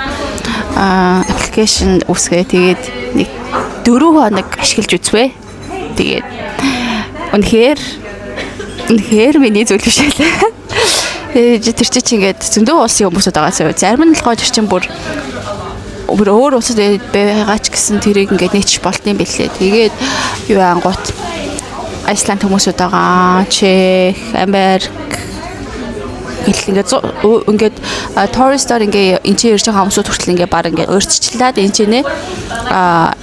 application үсгээ тэгээд нэг 4 хоног ашиглаж үзвэ. Тэгээд үнэхээр миний зүйл биш ээ. Тэр чинь ингээд зөндөө улсын хүмүүсүүд байгаа. Зарим нь болохоор тэр чинь бүр өөр улсад байгаа ч гэсэн тэрийг ингээд нийтч болтын бэлээ. Тэгээд юу ангууд Айсланд хүмүүсүүд байгаа. Чех, Америк ингээд туристаар ингээ энэ чинь ирж байгаа хүмүүсүүд хүртэл ингээ баг ингээ өөрчлөлтөд энэ чинь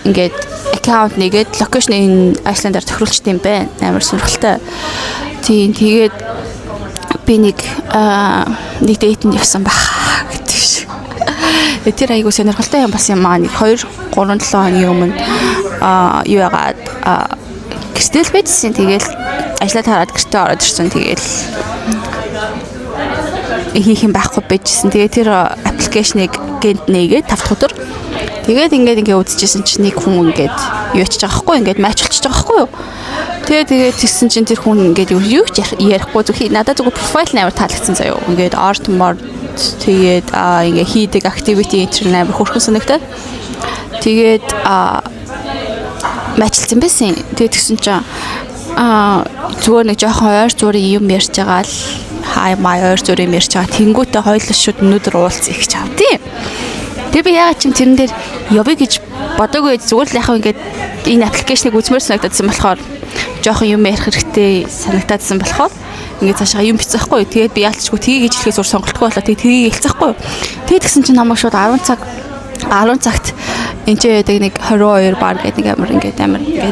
ингээд аккаунт нэгээд локейшн энэ Айсландаар тохируулчт юм байна. Амар сонирхолтой. Тийм тэгээд би нэг дэйтэнд явсан байх гэдэг шиг. Тэр айгуу сонирхолтой юм бас юм аа. Нэг 2-3-7 хоногийн өмнө юу яагаад гэртэл байжсэн. Тэгээл ажлаа тараад гэртээ ороод ирсэн. Тэгээл хийх юм байхгүй байжсэн. Тэгээ тэр аппликейшнийг гэнт нээгээд 5 дахь өдөр. Тэгээд ингээд үзчихсэн чинь нэг хүн ингээд юу ячиж байгаа хгүй ингээд матчлж байгаа хгүй юу. Тэгээд тэгсэн чинь тэр хүн ингээд юу ч ярихгүй зөвхөн надад зүгээр профайл нээр таалагдсан заяа. Ингээд арт морд тэгээд ингээд хийдэг activity интернет хөрхөн санагтаад. Тэгээд матчлсан байсан. Тэгээд тэгсэн чинь зүгээр нэг жоохон ойр зүрийн юм ярьж байгаа л хай май ойр зүрийн ярьж байгаа. Тэнгүүтээ хоёулаа шууд өнөдөр уулзъя гэж чав тийм. Тэгээ би яагаад ч тэрэн дээр явъя гэж бодоогүй зүгээр л яхав ингээд энэ аппликейшнийг үзмээр санагдсан болохоор жоохон юм ярих хэрэгтэй санагдаадсан болохоор ингээд цаашаа юм бицээхгүй. Тэгээд би яалтчгүй тгий гэж хэлэхээс өөр сонголтгүй болоо. Тэгээд тгий хэлцэхгүй. Тэгээд тэгсэн чинь намайг шууд 10 цагт энэ ч яадаг нэг 22 бар гэдэг нэг амар ингээд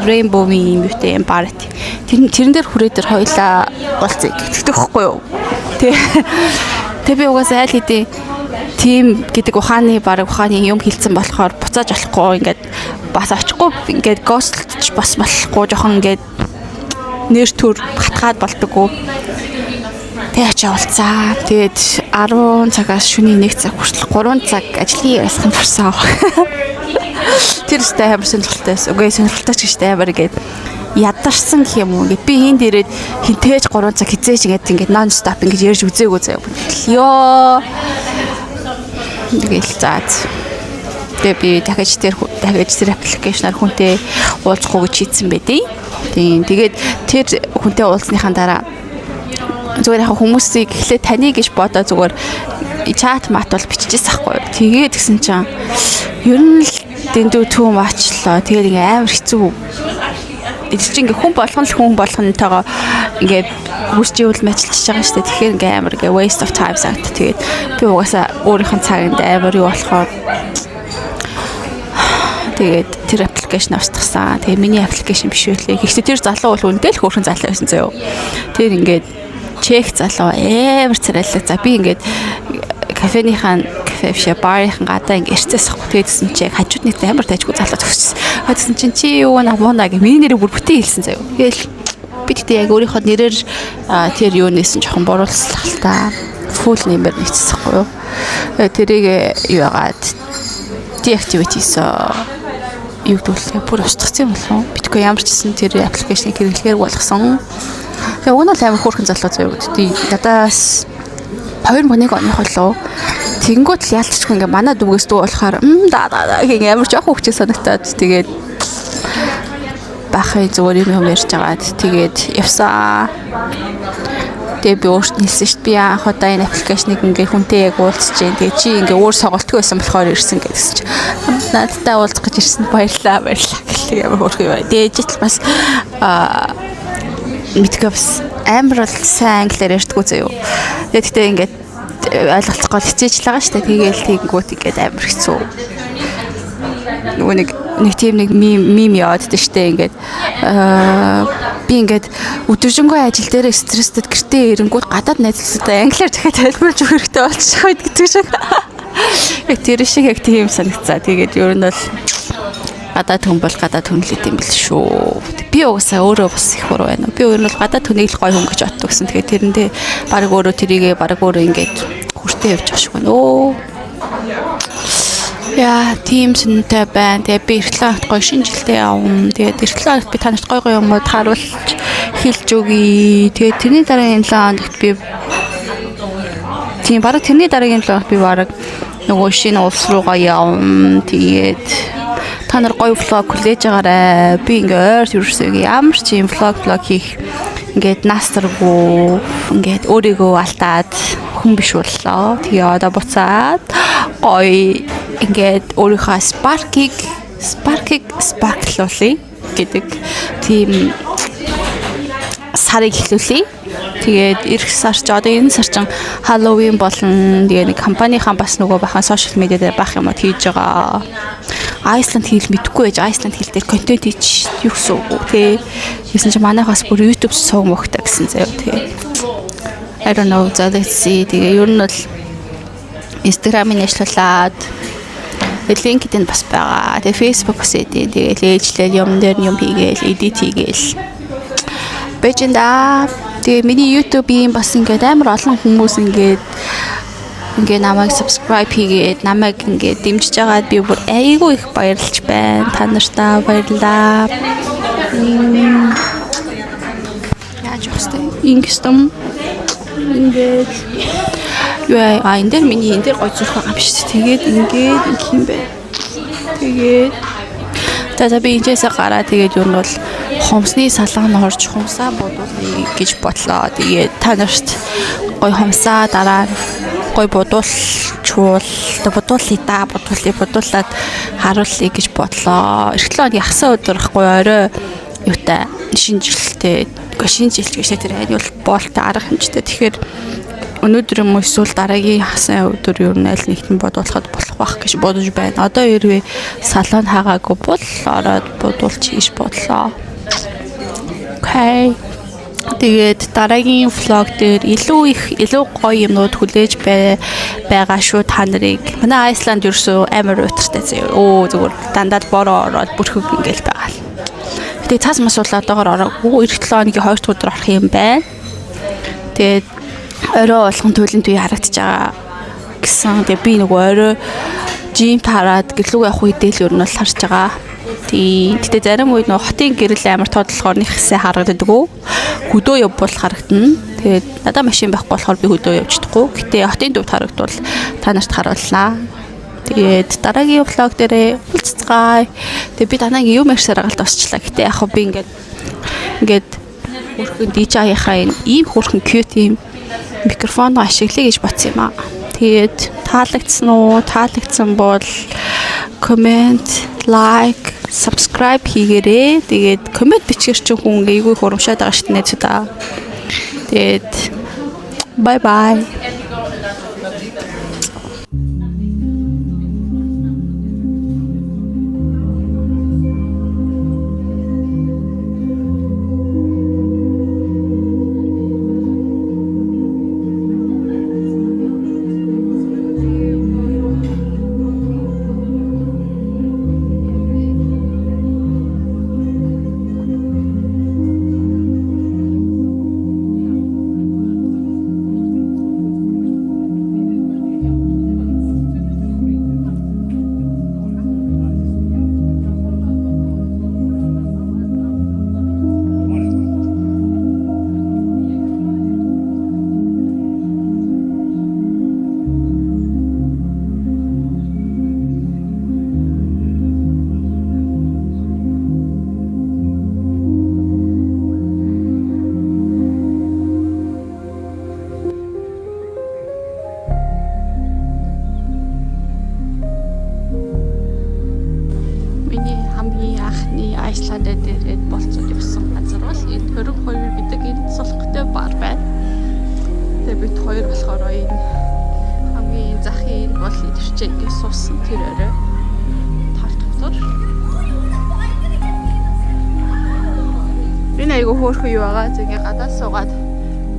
rainbow-ийн юм юутай юм бар. Тэрэн дээр хүрээ дээр хоёлаа уулзъя гэдэг хэвгүй юу. Тэгээ би угаасаа айл хэдий тим гэдэг ухааны юм хилцэн болохоор буцааж болохгүй ингээд бас очихгүй ингээд гостлж бас болохгүй жоохон ингээд нэр төр хатгаад болдоггүй. Тэгээ ачаа уулзаа. Тэгээд 10 цагаас шөнийн 1 цаг хүртэл 3 цаг ажлын ясхан турсан. Тэр өстэй амар сонирхолтойс. Үгүй сонирхолтой ч гэжтэй амар ингээд ядарсан гэх юм уу. Ингээд би энд ирээд хинтээж 3 цаг хизээж ингээд нон стоп ингээд ярьж үзээгүй заяа. Йоо. Тэгэл заац. Тэгээ би дахиж тэр аппликейшнаар хүнтэй уулзах уу гэж хийсэн байдیں۔ Тийм. Тэгээд тэр хүнтэй уулзсныхаа дараа зүгээр яг хүмүүсийг эхлээ таны гэж бодоо зүгээр чат мат бол биччихсэн байхгүй. Тэгээд гисэн чинь ер нь л дэндүү түү маачлаа. Тэгээд ингээ амар хэцүү. Эцэг чинь ингээ хүн болгонтойгоо ингээ хүсживэл мэдлж байгаа шүү дээ. Тэгэхээр ингээ амар ингээ waste of time санагт. Тэгээд би угаасаа өөрийнх нь цагт амар юу болохоор тэгээд тэр аппликейшн авчихсан. Тэгээ миний аппликейшн биш үлээ. Гэхдээ тэр залуу бол үнэтэй л хөөрхөн залуу байсан заяа. Тэр ингээ чек залуу амар царайлаа. За би ингээд кафе биш баарынхан гадаа ингээд ирцээсахгүй. Тэгээдсэн чи хажууд нэг амар тайжгүй залуу төгссөн. Хадсан чинь чи юу намуунаа гэ миний нэрийг бүр бүтэн хэлсэн заяа. Тэгэл би тэгтээ яг өөрийнхөө нэрээр тэр юу нээсэн жоохон буруулсан л та. Full нэмэр нэгцсэхгүй юу. Тэрийг юу яагаад deactivities юу гэдвэл бүр устгацсан юм болов. Битгүй ямар ч гэсэн тэр аппликейшнийг хэрэглэхээр болгосон. Тэгээ уг нь л амар хөөрхөн залуу заяа гэдэг. Ядаас 2001 оны холоо. Тэнгүүд л ялцчихгүй ингээ манай дүгээс дүү болохоор гэх амар жоох хөвчөө санагтаад тэгээд бахай зүгээр юм ярьж агаад тэгээд явсаа. Тэгээ би өөрт нь хэлсэн шүү дээ. Би анх удаа энэ аппликейшнийг ингээ хүнтэй яг уулзж जैन. Тэгээ чи ингээ өөр сонголтгүй байсан болохоор ирсэн гэсэн чинь надтай уулзах гэж ирсэн баярлаа гэх юм хөөрхөн бай. Дээжтэл бас мэдгэвс амар л сайн англиар ярьдгүү заяа. Тэгтээ ингээд ойлголцохгүй хичээж л байгаа шүү дээ. Тэгээл тэгэнгүүт ингээд амар хэцүү. Нөгөө нэг тийм нэг мим явааддаг шүү дээ. Ингээд би ингээд өдөржингөө ажил дээр стресстэд гэртээ ирэнгүүт гадаад найзлуудаа англиар дахиад тайлбарлаж өгөх хэрэгтэй болчих байд гэдэг шиг. Яг тэр шиг яг тийм санагцаа. Тэгээд ер нь бол гадаад хүн бол гадаад хүн л гэдэм бил шүү. Би угаасаа өөрөө бас их буруу байна. Би өөр нь бол гадаад хүнийг л гоё хүн гэж боддог гэсэн. Тэгээд тэрэндээ баг өөрөө тэрийгээ баг өөрөө ингээд хүртээ явж байгаа шүү гэнэ. Яа, тийм сүнтэй байна. Тэгээ би эртлээ гоё шинэ жилдээ явна. Тэгээд эртлээ би танарт гоё юмуд харуулж хэлж өгье. Тэгээд тэрний дараагийн 7 хоногт би тийм баг тэрний дараагийн 7 хоногт би баг нөгөө шинэ улс руугаа явна. Тэгээд та нар гоё влог хүлээж байгаарай. Би ингээ ойр юурсэг ямар ч юм влог хийх ингээд наастргүй ингээд өөрийгөө алдаад хүн биш боллоо. Тэгээ одоо буцаад гоё ингээд өөрийнхөө sparklуулъя гэдэг тийм сарыг эхлүүлье. Тэгээд эх сар ч одоо энэ сар чин Halloween болон тэгээ нэг компанийн бас нөгөө бахан сошиал медиа дээр бах юмуд хийж байгаа. Iceland хэл мэдгүй байж Iceland хэл дээр контент хийж юу гэсэн үг тий. Гэсэн чи манайхаас бүр YouTube сууг мөхтэй гэсэн заяа тий. I don't know зайлгдсан. Тэгээ ер нь бол Instagram-ыг ажиллуулад LinkedIn бас байгаа. Тэгээ Facebook бас эдээ. Тэгээ ээжлэл юм дээр юм хийгээл, edit хийгээл. Бэжэнда. Тэгээ миний YouTube-ийн бас ингээд амар олон хүмүүс ингээд намайг subscribe хийгээд намайг ингээд дэмжиж байгаад би бүр айгүй их баярлж байна. Та нартай баярлалаа. Яаж өстэй? Ингстом ингээд яа энэ дээр миний энэ дээр гой зүрх байгаа биш. Тэгээд ингээд юм бэ. Тэгээд би энэсээ гараа тэгээд юу нь бол хомсны салгаан орж хумсаа бодуулъя гэж бодлоо. Тэгээд та нарт гой хумсаа дараа гой бодуулчвал бодуулаад харуулъя гэж бодлоо. Эх 7 өдрийн хасаа өдөр ахгүй орой юутай шинжилтэй гэж тэр анnual боолтой арга хэмжтэй. Тэгэхээр өнөөдөр юм эсвэл дараагийн хасаа өдөр ер нь аль нэгт бодуулахад болох байх гэж бодож байна. Одоо хэрвээ салон хаагаагүй бол ороод бодуулчих гэж бодлоо. Окей. Тэгээд дараагийн влог дээр илүү гоё юмнууд хүлээж байгаа шүү та нарыг. Манай Айсланд ерөөсөө амар уйтартай зөө. Зүгээр дандаа бороо ороод бүрхэг ингээл байгаа. Тэгээд цаас мас бол одоогоор ороогүй 7 өдрийн 2 дахь өдөр орох юм байна. Тэгээд орой болгон төлөнд үе харагдаж байгаа гэсэн. Тэгээ би нөгөө орой жим тараад гэрлүүг явах үедээ л ер нь бол харж байгаа. Тэгтээ зарим үед нөгөө хотын гэрэл амар тодлохоор нэг хэсэг харагддаг. Хөдөө явбал харагдана. Тэгээд надад машин байхгүй болохоор би хөдөө явж чадахгүй. Гэтэ хотын төвд харагдвал та нарт харууллаа. Тэгээд дараагийн влог дээрээ уулзцгаая. Тэгээд би танаа юм ярьсараад тусчлаа. Гэтэ яг би ингээд хөрхөн DJ-ийнхаа ийм хөрхөн cute ийм микрофон ашиглая гэж бодсон юм аа. Тэгээд таалагдсан уу? Таалагдсан бол comment, like, subscribe хийгээрэй. Тэгээд comment бичгэр чи хүн эйгүй хурамшаад байгаа шүү дээ та. Тэгээд bye bye. Айсланд дээр болцоод явсан газар бол энэ 22 гэдэг энэ цолхтой бар байна. Тэгээ бид хоёр болохоор энэ хамгийн захын бол идэрчээ ингэ суусан тэр орой талт дотор. Энэ айгу хөөрхөн юу байгаа. Тэгээ гадаа суугаад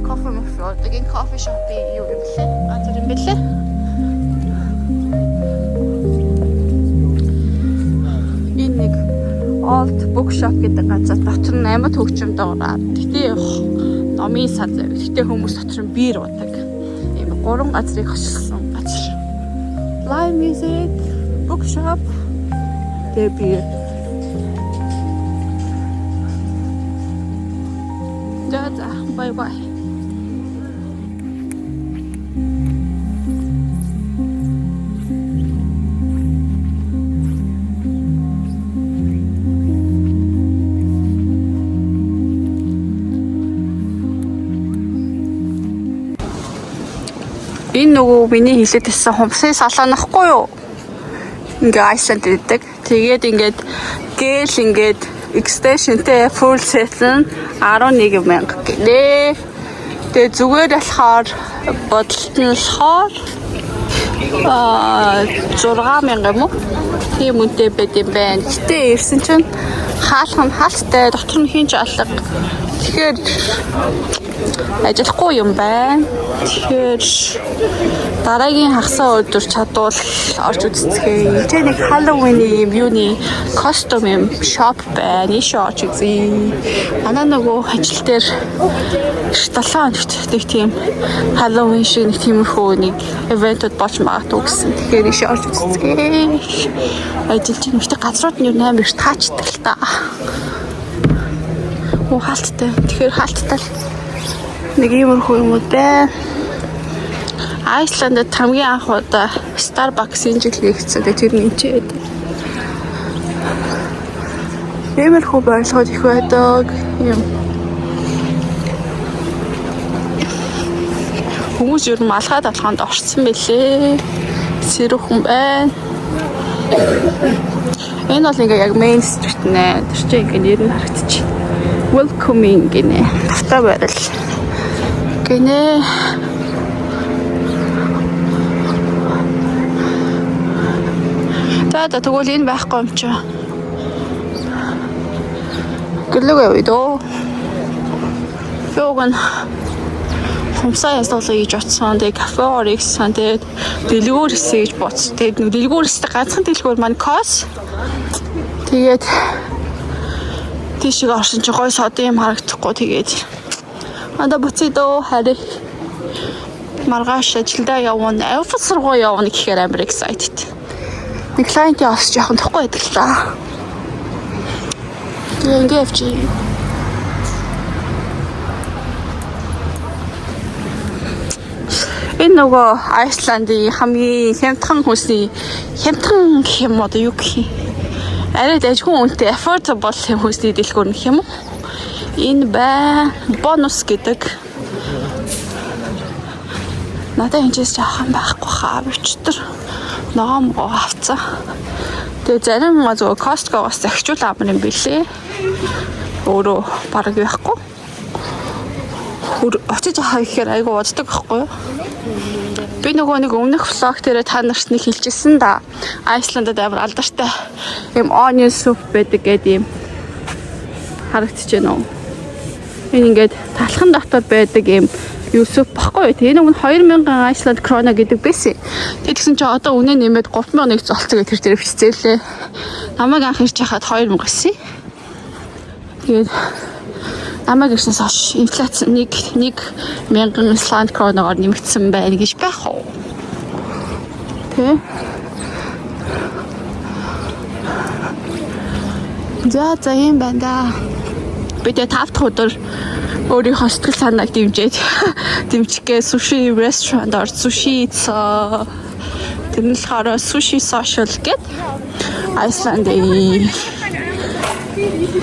кофе мөфөд энэ кофе шопын юу юм блэ? Газар юм блэ? Old bookshop гэдэг газар дотор нь амар төгчмөд байгаа. Гэтэ номын сад зав. Гэтэ хүмүүс дотор нь биер уудаг. Ийм 3 газрыг хашилсан газар. Live music, bookshop, тэгээ биер. За bye bye. Энэ нөгөө миний хэлээд байсан хумсын салон нөхгүй юу? Ингээ Айсланд гэдэг. Тэгээд ингээд гээл ингээд extensionтэй full set нь 11,000 гинэ. Тэгээд зүгээр болохоор бодлолт нь болохоор 6,000 юм уу? Тийм үнэтэй байд юм байна. Гэтэ ирсэн чинь хаалх нь хаалттай дотор нь хинч алга. Тэгэхээр ажиллахгүй юм байна. Тэгэхээр дараагийн хагасаа өдөр чадвал орж үзцгээе. Тэ нэг Halloween-ийн юуны костюм юм шоп байна. Ийшээ орж үзье. Манай нөгөө ажил дээр 7 хоногт нэг тийм Halloween шиг нэг тиймэрхүү нэг ивентүүд болж магадгүй гэсэн. Тэгэхээр ийшээ орж үзцгээе. Ажилч нь ихтэй газрууд нь амар их таачдаг л та. Оо хаалттай. Тэгэхээр хаалттай л нэг иймэрхүү юм уу дээ. Айсландд хамгийн анх удаа Starbucks-ийн жил хийгдсэн. Тэр нь энэ байдаг. Иймэрхүү барилгууд их байдаг юм. Хүмүүс ер нь малгай талханд орсон байлээ. Сэрэг хүн байна. Энэ бол ингээ яг main street нэ. Тэр чинь ингээ нэр нь харагдчих. Welcoming гинэ. Тавтай байрал. Гинэ. За тэгвэл энэ байхгүй юм чи. Гэлэгээ видео. Фогон хумсаа ястал хийж очсон. Тэгээ кафе орчихсан. Тэгээ дэлгүүр хэсэж боц. Тэгээ нэг дэлгүүр хэсэг ганцхан дэлгүүр маань кос. Тэгээд тийшээ орсон чи гой сод юм харагдахгүй тэгээд анда буцидоо харин маргааш ажилдаа явна. Офис руу явна гэхээр амар excited. Нэг клиент явж жоохон тохгүй байдаг л та. Тэгээ ингээ явчих. Энэ нөгөө Айсландын хамгийн хямдхан хүнсний хямдхан гэх юм одоо юу гэх юм. Арай дайггүй үнэтэй affordable хүнсний дэлгүүр нөх юм уу? Энэ бай бонус гэдэг. Надад энэс жаахан байхгүй хаа өчтөр ногоом авцсан. Тэгээ зарим зөв Costco-гоос захижуул амар юм билээ. Өөрөө бараг байхгүй. Очиж авах гэхээр айгу уддаг байхгүй юу? Би нөгөө нэг өмнөх влог дээр та нарт нэг хэлчихсэн да. Айсландд амар алдартай юм onion soup байдаг гэдэг юм харагдаж байна уу? Энэ ингээд талхан дотор байдаг юм юу soup баггүй. Тэгээ нэг 2000 Айсланд крона гэдэг байсан. Тэгсэн чи одоо үнэ нэмээд 3100 золцоо гэж тэр бичсэн лээ. Намайг анх ирж хахад 2000 гэсэн. Тэгээд намайг ирснээс хойш инфляц 1000 Исланд кроноор нэмэгдсэн байна гэж байх уу? Тэ? За юм байна да. Би тэ 5 дахь өдөр өөрийнхөө сэтгэл санааг дэмжихгээ суши ресторанд орж суши ийцээ. Тэр нь болохоор суши social гэдэг Айсландын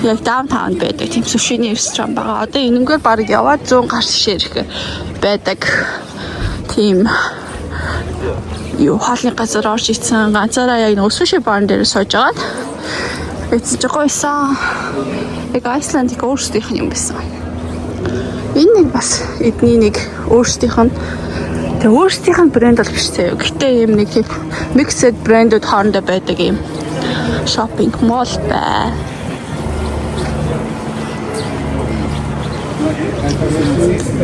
яг даунтаун байдаг тийм сушины ресторан байгаа. Одоо энэгээр баг яваад 100 гаруй ширхэг байдаг. Тийм юу хаалны газар орж ицсэн ганцаараа яг нэг суши барн дээр сууж агаад эцэж гойсон. Яг Айсландик өөрсдийнх нь юм байсан. Энэ нэг бас эдний нэг өөрсдийнх нь брэнд бол биш заяа. Гэтэ юм нэг тийм mixed брэндүүд хоорондоо байдаг юм шопинг мол бай.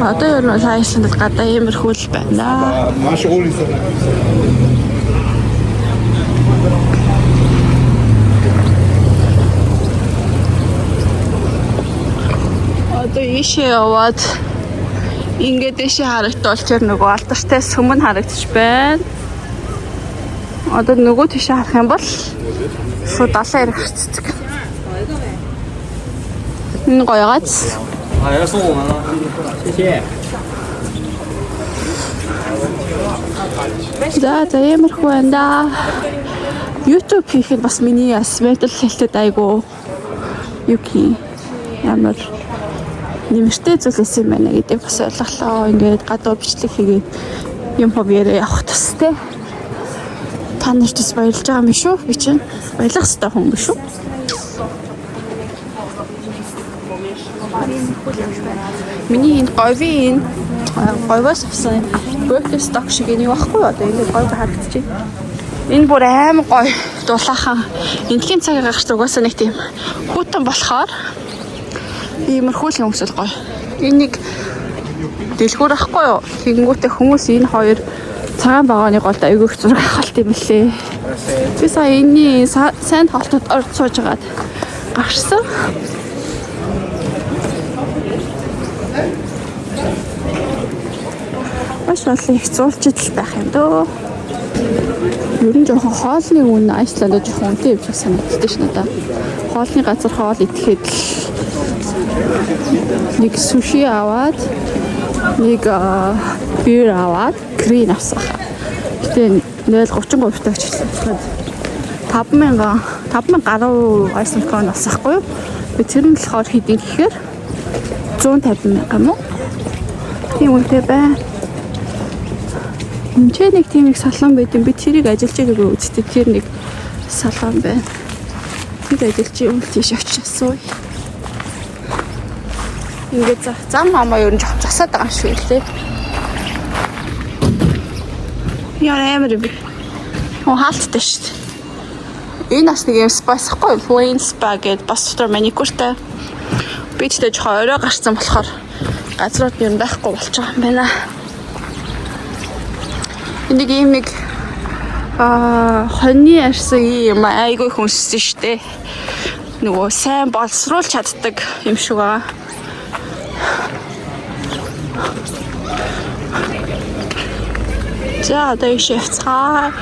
Одоо ер нь Айсландд гадаа иймэрхүү л байна. Маш өөрөөсөө. Одоо ийшээ яваад ингээд дэшээ харагдвал чир нөгөө алдартай сүмэн харагдчих байна. Одоо нөгөө тийшээ харах юм бол шууд далайн ирэх хэцдэг. Энэ гоё гац.要送我们了，谢谢。 За ямархуу байна да. YouTube хийхэд бас миний mental health-д айгу юки ямар нэмэртэй зүйлс юм байна гэдэг бас ойлголоо. Ингээд гадаа бичлэг хийгээд юм хоббиэрээ явах төстэй. Та нарт бас баярлж байгаа юм шүү. Би чинь баярлах хэрэгтэй хүн биш үү? Миний энэ говийн говоос авсан Birkenstock шиг энэ юу ахгүй одоо энэ гой харагдчих. Энэ бүр аим гой дулаахан энтхийн цагийн гарч угаасаа нэг тийм хүүтэн болохоор иймэрхүү л өмсөл гой. Энэ нэг дэлгүүр ахгүй юу? Тэгэнгүүтээ хүмүүс энэ хоёр цагаан багааны голд айгүй их зураг авалт юм лээ. Би сая энэний сайн тоглолтод орж сууж байгаад гарсан. Маш олон их зуулчдал байх юм дөө. Ер нь жоохон хоолны үн Айсландд жоохон үнэтэй юм шиг санагддаг ш надаа. Хоолны газар хоол идэхэд нэг суши аваад нэг бир аваад грин авсан. Гэтэ 0.33 тагч хэлсэн. 5,000 гаруй Айсланд крон авсахгүй юу? Тэр нь болохоор хэдийн гэхээр 150,000 юм уу? Тийм үнэтэй байна. Энд нэг тийм их салон байд юм. Би тэрийг ажиллаж байгаагүй үсттэй тэр нэг салон байна. Тэр ажиллаж юм тийш очиасуу. Ингээд зам хамаа ер нь жоох засаад байгаа шүү лээ. Яа амар би. Хаалттай шүү дээ. Энэ бас нэг юм спайс ахгүй юу? Plain spa гэдэг бас дотор маникюртай. Би ч жоохон орой гарсан болохоор газрууд ер нь байхгүй болж байгаа юм байна. Энийг ийм нэг хоньны арсан юм айгүй хүнссэн штэ. Нөгөө сайн боловсруулж чаддаг юм шиг аа. За одоо ишээ цаа.